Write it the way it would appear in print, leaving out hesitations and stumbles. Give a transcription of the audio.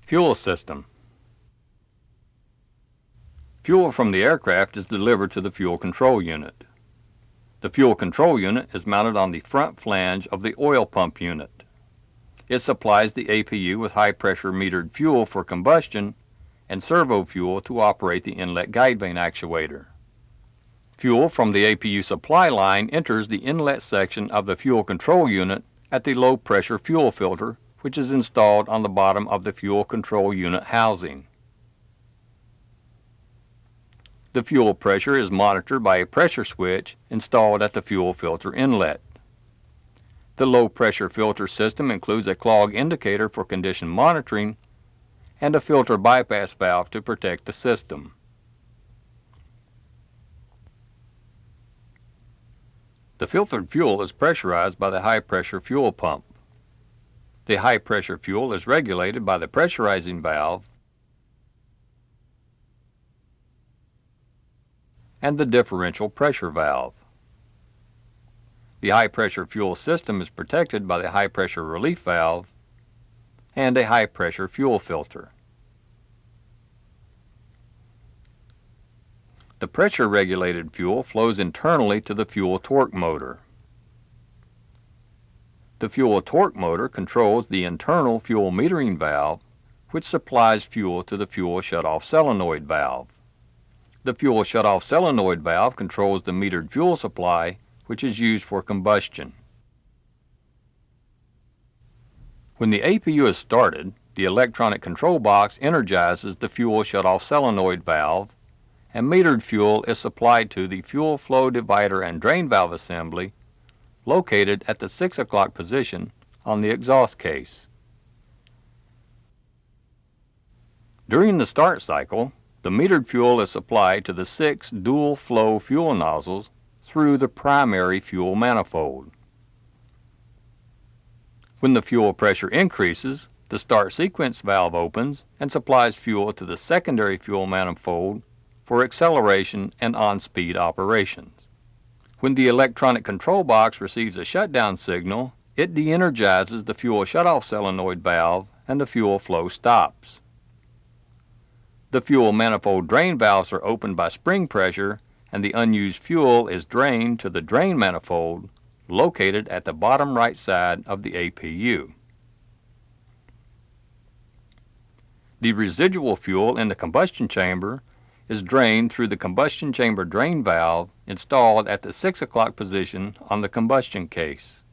Fuel system. Fuel from the aircraft is delivered to the fuel control unit. The fuel control unit is mounted on the front flange of the oil pump unit. It supplies the APU with high-pressure metered fuel for combustion and servo fuel to operate the inlet guide vane actuator. Fuel from the APU supply line enters the inlet section of the fuel control unit at the low-pressure fuel filter, which is installed on the bottom of the fuel control unit housing. The fuel pressure is monitored by a pressure switch installed at the fuel filter inlet. The low-pressure filter system includes a clog indicator for condition monitoring and a filter bypass valve to protect the system. The filtered fuel is pressurized by the high-pressure fuel pump. The high-pressure fuel is regulated by the pressurizing valve and the differential pressure valve. The high-pressure fuel system is protected by the high-pressure relief valve and a high-pressure fuel filter. The pressure-regulated fuel flows internally to the fuel torque motor. The fuel torque motor controls the internal fuel metering valve, which supplies fuel to the fuel shutoff solenoid valve. The fuel shutoff solenoid valve controls the metered fuel supply, which is used for combustion. When the APU is started, the electronic control box energizes the fuel shutoff solenoid valve, and metered fuel is supplied to the fuel flow divider and drain valve assembly located at the 6 o'clock position on the exhaust case. During the start cycle, the metered fuel is supplied to the 6 dual-flow fuel nozzles through the primary fuel manifold. When the fuel pressure increases, the start sequence valve opens and supplies fuel to the secondary fuel manifold for acceleration and on-speed operations. When the electronic control box receives a shutdown signal, it de-energizes the fuel shutoff solenoid valve and the fuel flow stops. The fuel manifold drain valves are opened by spring pressure and the unused fuel is drained to the drain manifold located at the bottom right side of the APU. The residual fuel in the combustion chamber is drained through the combustion chamber drain valve installed at the 6 o'clock position on the combustion case.